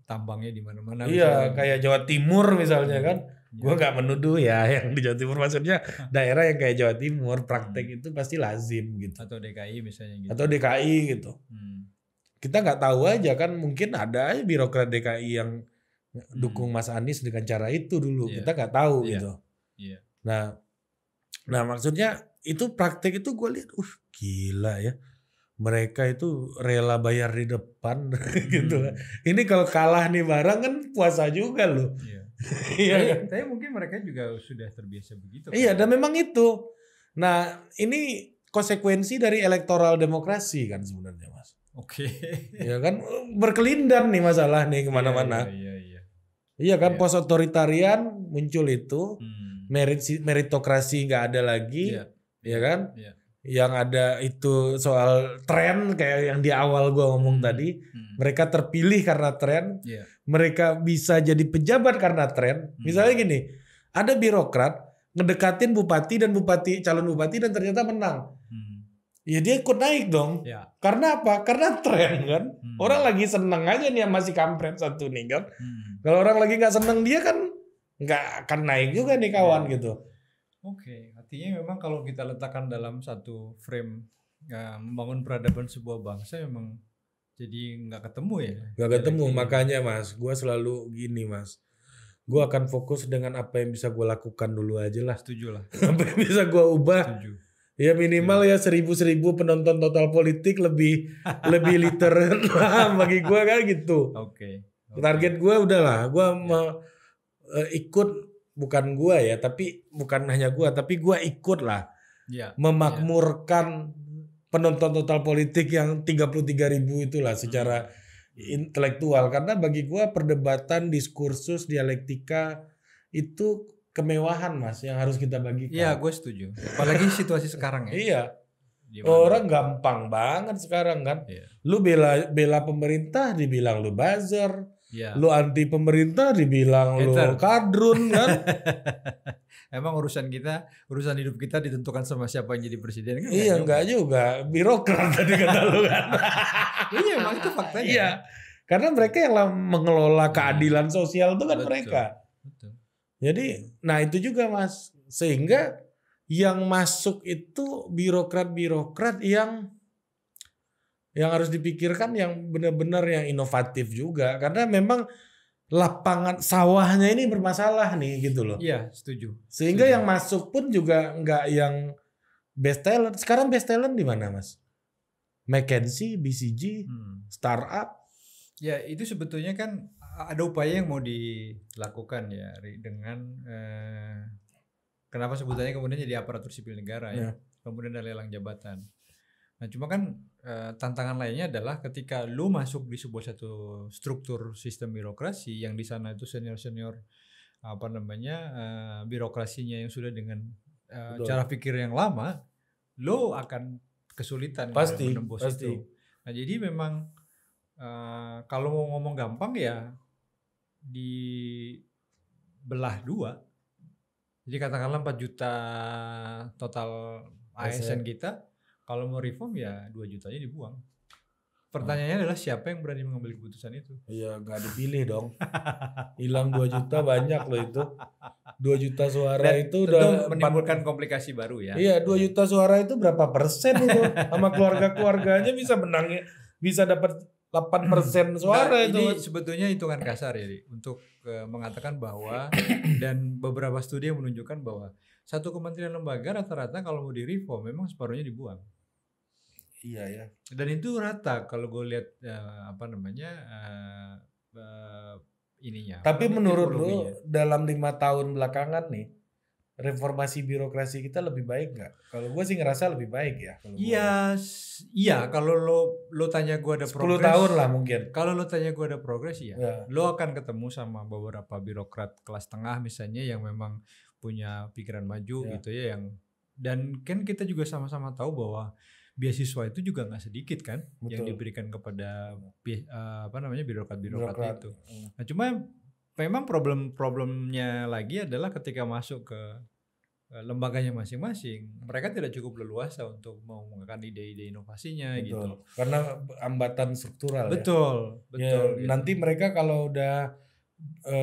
tambangnya di mana-mana. Iya, kayak Jawa Timur misalnya kan. Gue nggak menuduh ya yang di Jawa Timur, maksudnya daerah yang kayak Jawa Timur praktek itu pasti lazim gitu. Atau DKI misalnya gitu. Atau DKI gitu. Kita nggak tahu aja kan, mungkin ada aja birokrat DKI yang dukung Mas Anies dengan cara itu dulu. Kita nggak tahu gitu. Nah maksudnya itu praktek itu gue lihat, gila ya. Mereka itu rela bayar di depan gitu. Ini kalau kalah nih barang kan puasa juga loh. Iya. Tapi mungkin mereka juga sudah terbiasa begitu. Iya, dan memang itu. Nah, ini konsekuensi dari elektoral demokrasi kan sebenarnya, Mas. Oke. Ya kan berkelindan nih masalah nih kemana-mana. Iya. Iya kan, post otoritarian muncul itu, meritokrasi nggak ada lagi, ya kan? Yang ada itu soal tren kayak yang di awal gua ngomong tadi, mereka terpilih karena tren, mereka bisa jadi pejabat karena tren. Misalnya gini, ada birokrat ngedekatin bupati dan calon bupati dan ternyata menang. Ya dia ikut naik dong. Karena apa? Karena tren kan. Orang lagi seneng aja nih yang masih kampret satu nih kan. Kalau orang lagi nggak seneng dia kan nggak akan naik juga nih kawan gitu. Oke, artinya memang kalau kita letakkan dalam satu frame membangun peradaban sebuah bangsa memang jadi nggak ketemu ya. Nggak ketemu, makanya Mas, gue selalu gini Mas. Gue akan fokus dengan apa yang bisa gue lakukan dulu aja lah. Setuju lah. Apa yang bisa gue ubah. Setuju. Ya minimal ya 1.000 penonton total politik lebih literate lah bagi gue kan gitu. Oke. Target gue udahlah, gue ikut, bukan gue ya, tapi bukan hanya gue, tapi gue ikut lah memakmurkan penonton total politik yang 33.000 itulah secara intelektual, karena bagi gue perdebatan, diskursus, dialektika itu kemewahan Mas yang harus kita bagikan. Iya, gue setuju. Apalagi situasi sekarang ya. Iya. Orang gampang banget sekarang kan. Lu bela pemerintah dibilang lu buzzer. Lu anti pemerintah dibilang lu kadrun kan. Emang urusan hidup kita ditentukan sama siapa yang jadi presiden kan? Iya, enggak juga. Birokrat tadi kata lu kan. Iya, emang itu faktanya. Iya. Karena mereka yang mengelola keadilan sosial itu kan mereka. Betul. Jadi, nah itu juga Mas, sehingga yang masuk itu birokrat-birokrat yang harus dipikirkan, yang benar-benar yang inovatif juga, karena memang lapangan sawahnya ini bermasalah nih gitu loh. Iya, setuju. Sehingga yang masuk pun juga nggak yang best talent. Sekarang best talent di mana Mas? McKinsey, BCG, startup. Ya itu sebetulnya kan ada upaya yang mau dilakukan ya dengan kenapa sebutannya kemudian jadi aparatur sipil negara ya, kemudian ada lelang jabatan. Nah cuma kan tantangan lainnya adalah ketika lu masuk di sebuah satu struktur sistem birokrasi yang di sana itu senior birokrasinya yang sudah dengan cara pikir yang lama, lu akan kesulitan menembus itu. Nah jadi memang kalau mau ngomong gampang ya dibelah dua. Jadi katakanlah 4 juta total ASN kita, kalau mau reform ya 2 jutanya dibuang. Pertanyaannya adalah siapa yang berani mengambil keputusan itu? Iya, nggak dipilih dong. Hilang 2 juta banyak loh itu. 2 juta suara dan itu udah menimbulkan komplikasi baru ya. Iya, 2 juta suara itu berapa persen itu? Sama keluarga-keluarganya bisa menang, bisa dapat 8% suara itu. Ini sebetulnya hitungan kasar ya, untuk mengatakan bahwa dan beberapa studi yang menunjukkan bahwa satu kementerian lembaga rata-rata kalau mau direform memang separuhnya dibuang. Iya ya. Dan itu rata kalau gue lihat ininya. Tapi menurut lu dalam 5 tahun belakangan nih, reformasi birokrasi kita lebih baik nggak? Kalau gue sih ngerasa lebih baik ya. Iya. Kalau lo tanya gue ada 10 progres. 10 tahun lah mungkin. Kalau lo tanya gue ada progres ya. Lo akan ketemu sama beberapa birokrat kelas tengah misalnya yang memang punya pikiran maju gitu ya, dan kan kita juga sama-sama tahu bahwa beasiswa itu juga nggak sedikit kan. Betul. Yang diberikan kepada birokrat itu. Nah cuma memang problemnya lagi adalah ketika masuk ke lembaganya masing-masing, mereka tidak cukup leluasa untuk mau menggunakan ide-ide inovasinya. Betul. Gitu. Karena hambatan struktural. Betul. Gitu. Nanti mereka kalau udah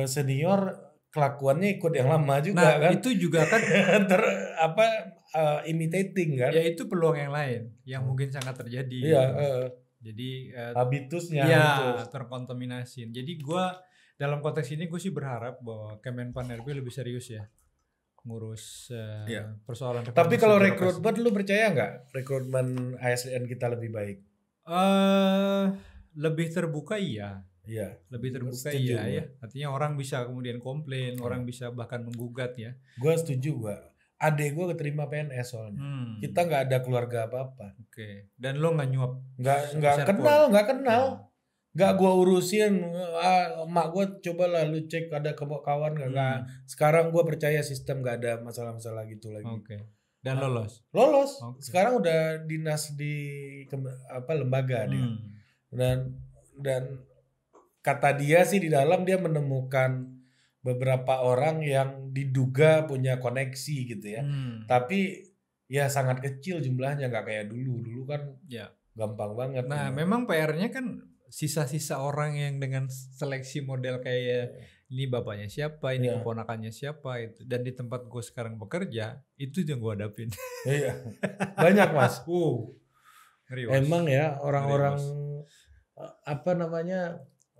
senior kelakuannya ikut yang lama juga. Nah, kan. Itu juga kan imitating kan. Ya itu peluang yang lain yang mungkin sangat terjadi. Iya. Jadi habitusnya terkontaminasi. Jadi dalam konteks ini gue sih berharap bahwa Kemenpan RB lebih serius ya ngurus persoalan. Tapi kalau rekrutmen lu percaya nggak rekrutmen ASN kita lebih baik? Lebih terbuka iya. Iya. Lebih terbuka iya ya. Artinya orang bisa kemudian komplain, orang bisa bahkan menggugat ya. Gue setuju gua. Adek gue keterima PNS soalnya. Kita nggak ada keluarga apa-apa. Oke. Dan lo nggak nyuap? Nggak kenal. Gak gue urusin, emak gue cobalah lu cek ada kawan gak. Sekarang gue percaya sistem gak ada masalah-masalah gitu lagi. Oke. Dan lolos. Okay. Sekarang udah dinas di lembaga dia. Dan kata dia sih di dalam dia menemukan beberapa orang yang diduga punya koneksi gitu ya. Tapi ya sangat kecil jumlahnya, nggak kayak dulu. Dulu kan gampang banget. Nah, memang PR-nya kan sisa-sisa orang yang dengan seleksi model kayak ini bapaknya siapa, ini keponakannya siapa itu. Dan di tempat gue sekarang bekerja, itu yang gue hadapin. Iya. Banyak, Mas. Emang ya orang-orang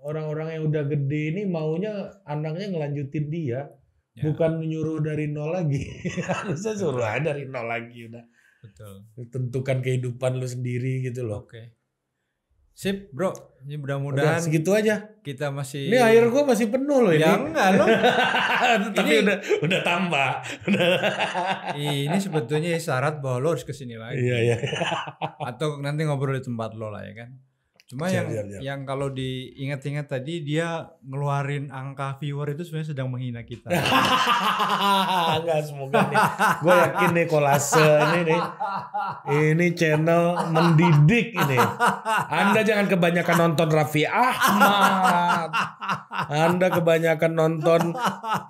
orang-orang yang udah gede ini maunya anaknya ngelanjutin dia. Bukan menyuruh dari nol lagi. Harusnya suruh aja dari nol lagi udah. Betul. Tentukan kehidupan lu sendiri gitu loh. Oke. Sip, bro. Ini mudah-mudahan segitu aja. Kita masih. Ini air gua masih penuh loh ini. Ya enggak loh. Tapi udah tambah. Ini sebetulnya syarat bahwa lo harus kesini lagi. Iya. Atau nanti ngobrol di tempat lo lah ya kan. Cuma yang kalau diingat-ingat tadi dia ngeluarin angka viewer itu sebenarnya sedang menghina kita. Enggak, semoga nih. Gue yakin nih kolase ini channel mendidik ini. Anda jangan kebanyakan nonton Raffi Ahmad. Anda kebanyakan nonton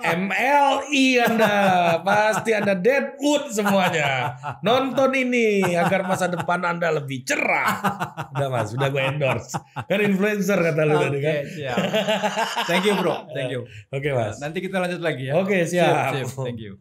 MLI Anda. Pasti Anda Deadwood semuanya. Nonton ini agar masa depan Anda lebih cerah. Udah Mas, udah gue endorse. Kan influencer kata lu tadi kan. Siap. Thank you bro, thank you. Oke Mas. Nanti kita lanjut lagi ya. Oke siap. Thank you.